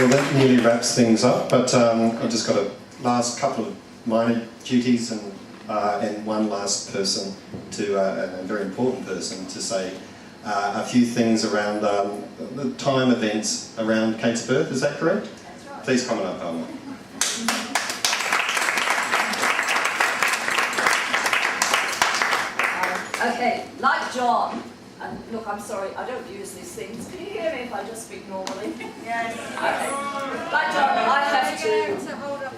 Well, that nearly wraps things up, but I've just got a last couple of minor duties and one last person to, and a very important person to say a few things around the time events around Kate's birth. Is that correct? That's right. Please come on up, Alma. Okay, like John, and look, I'm sorry, I don't use these things. Can you hear me if I just speak normally? Yes. Okay. Like John, I have to... To hold up.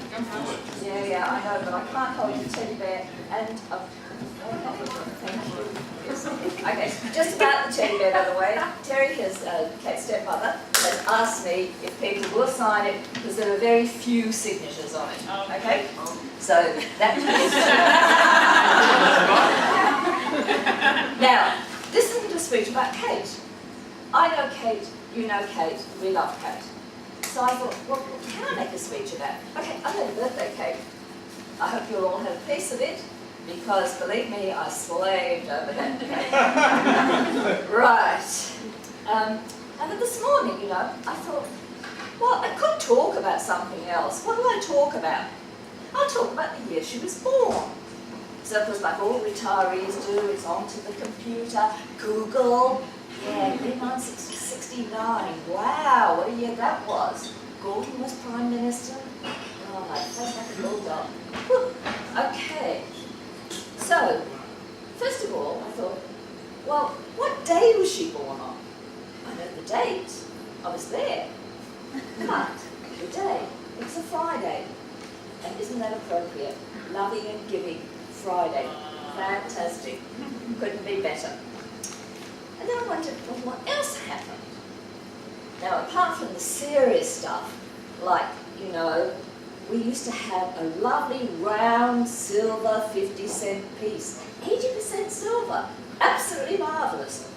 Yeah, I know, but I can't hold your teddy bear. And thank you. Yes. Okay, just about the teddy bear, by the way. Terry, his Kate's stepmother, has asked me if people will sign it because there are very few signatures on it. Okay, so that is. Now, this isn't a speech about Kate. I know Kate, you know Kate, we love Kate. So I thought, well, can I make a speech about it? Okay, I had a birthday cake. I hope you'll all have a piece of it, because believe me, I slaved over that cake. Right. And then this morning, you know, I thought, well, I could talk about something else. What will I talk about? I'll talk about the year she was born. So of course, like all retirees do, it's onto the computer, Google. Yeah, 1969. Wow, what a year that was. Gordon was Prime Minister. Oh, that's like a bulldog. Okay. So, first of all, I thought, well, what day was she born on? I know the date. I was there. But the day, it's a Friday. And isn't that appropriate? Loving and giving Friday. Fantastic. Couldn't be better. And then I wondered, well, what else happened? Now, apart from the serious stuff, like, you know, we used to have a lovely round silver 50-cent piece. 80% silver. Absolutely marvellous.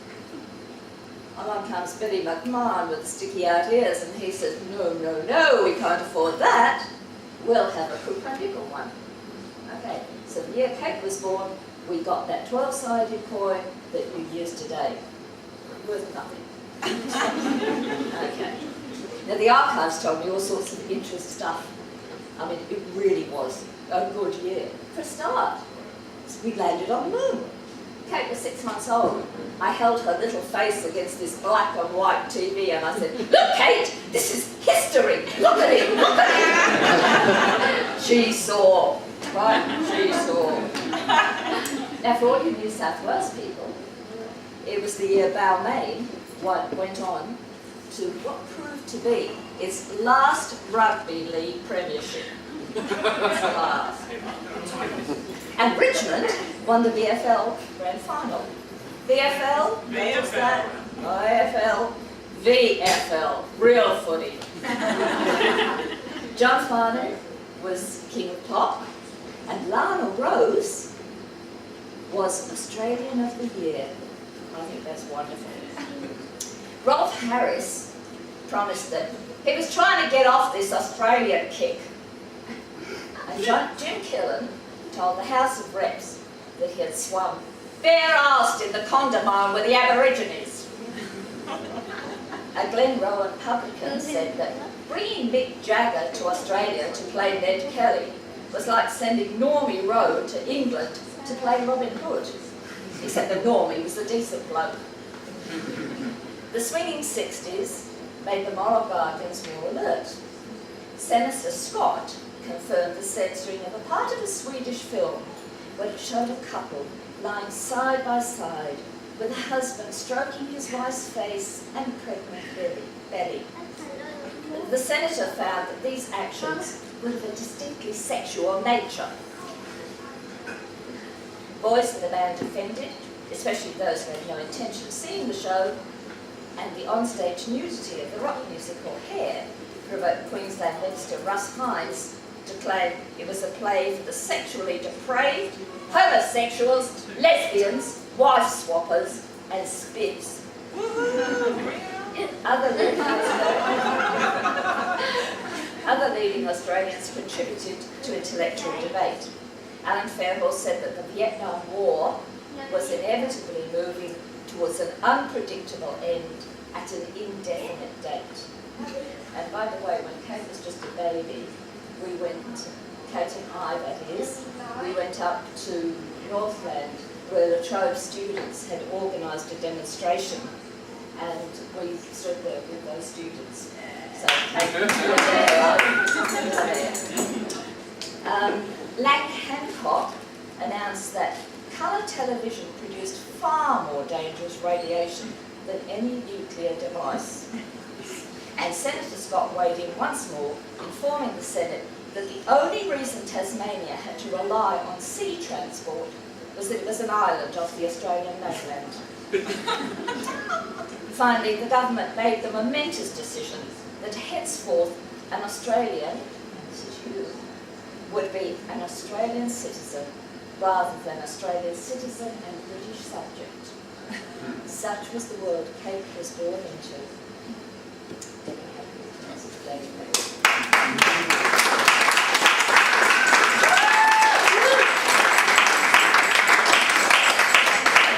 Along comes Billy McMahon with sticky out ears, and he says, no, no, no, we can't afford that. We'll have a copper nickel one. Okay, so the year Kate was born, we got that 12-sided coin that you use today. Worth nothing. Okay. Now the archives told me all sorts of interesting stuff. I mean, it really was a good year. For a start, we landed on the moon. Kate was 6 months old. I held her little face against this black and white TV and I said, look, Kate, this is history. Look at it, look at it. She saw, right? She saw. Now, for all you New South Wales people, it was the year Balmain went on to what proved to be its last rugby league premiership. Its last. And Richmond won the VFL Grand Final. VFL? What was that? IFL? VFL. Real footy. John Farnham was King of Pop, and Lana Rose was Australian of the Year. I think that's wonderful. Rolf Harris promised that he was trying to get off this Australian kick. And Jim Killen told the House of Reps that he had swum bare-assed in the Condamine with the Aborigines. A Glen Rowan publican said that bringing Mick Jagger to Australia to play Ned Kelly was like sending Normie Rowe to England to play Robin Hood, except that Normie was a decent bloke. The swinging 60s made the moral guardians more alert. Senator Scott confirmed the censoring of a part of a Swedish film where it showed a couple lying side by side with a husband stroking his wife's face and pregnant belly. The senator found that these actions were of a distinctly sexual nature. Boys in the band defended, especially those who had no intention of seeing the show, and the onstage nudity of the rock musical Hair provoked Queensland Minister Russ Hines to claim it was a play for the sexually depraved, homosexuals, lesbians, wife swappers, and spiffs. Other leading Australians contributed to intellectual debate. Alan Fairhall said that the Vietnam War was inevitably moving towards an unpredictable end at an indefinite date. And by the way, when Kate was just a baby, we went, Kate and I that is, we went up to Northland where La Trobe students had organised a demonstration, and we stood there with those students. So Kate, you were there. Lang Hancock announced that colour television produced far more dangerous radiation than any nuclear device. And Senator Scott weighed in once more, informing the Senate that the only reason Tasmania had to rely on sea transport was that it was an island off the Australian mainland. Finally, the government made the momentous decision that henceforth an Australian, this is you, would be an Australian citizen rather than Australia's citizen and British subject. Such was the world Kate was born into.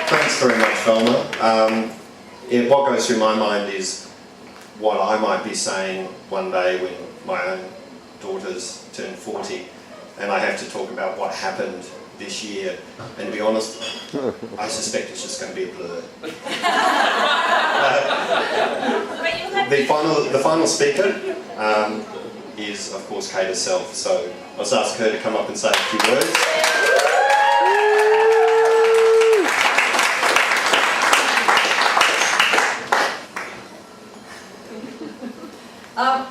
Thanks very much, Velma. What goes through my mind is what I might be saying one day when my own daughters turn 40 and I have to talk about what happened this year, and to be honest, I suspect it's just going to be a blur. The final speaker is, of course, Kate herself, so I'll just ask her to come up and say a few words.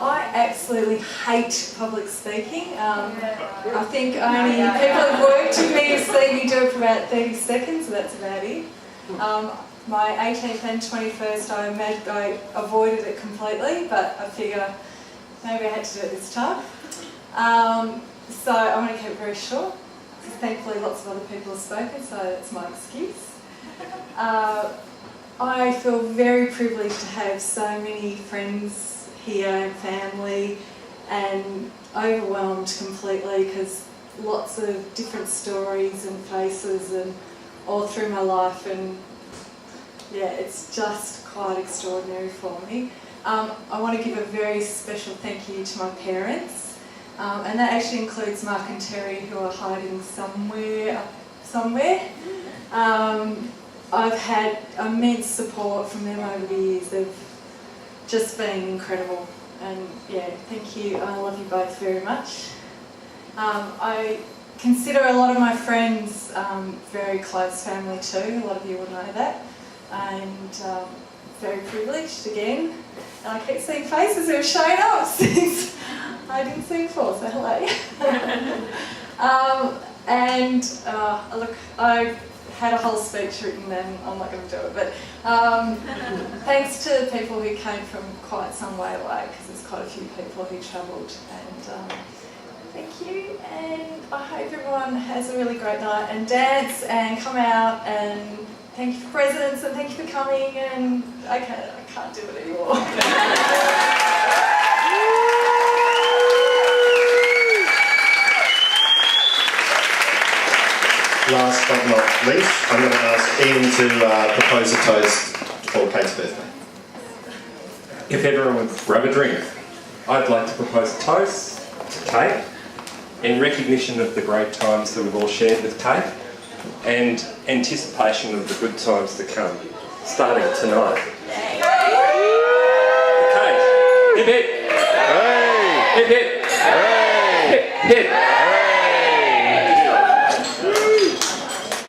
I absolutely hate public speaking. I think only people who've worked with me have seen me do it for about 30 seconds, so that's about it. My 18th and 21st, I avoided it completely, but I figure maybe I had to do it this time. So I'm going to keep it very short, because thankfully lots of other people have spoken, so that's my excuse. I feel very privileged to have so many friends here and family, and overwhelmed completely because lots of different stories and faces and all through my life, and yeah, it's just quite extraordinary for me. I want to give a very special thank you to my parents, and that actually includes Mark and Terry, who are hiding somewhere. I've had immense support from them over the years. They've just been incredible, and yeah, thank you. I love you both very much. I consider a lot of my friends very close family too. A lot of you will know that, and very privileged again. And I keep seeing faces who have shown up since I didn't see before, so hello. Look, I had a whole speech written and I'm not going to do it, but thanks to people who came from quite some way away, because there's quite a few people who travelled, and thank you, and I hope everyone has a really great night and dance and come out, and thank you for presents and thank you for coming, and I can't do it anymore. Last but not least, I'm going to ask Ian to propose a toast for Kate's birthday. If everyone would grab a drink, I'd like to propose a toast to Kate in recognition of the great times that we've all shared with Kate and anticipation of the good times to come, starting tonight. Kate, hip hip! Hip hip! Hip hip!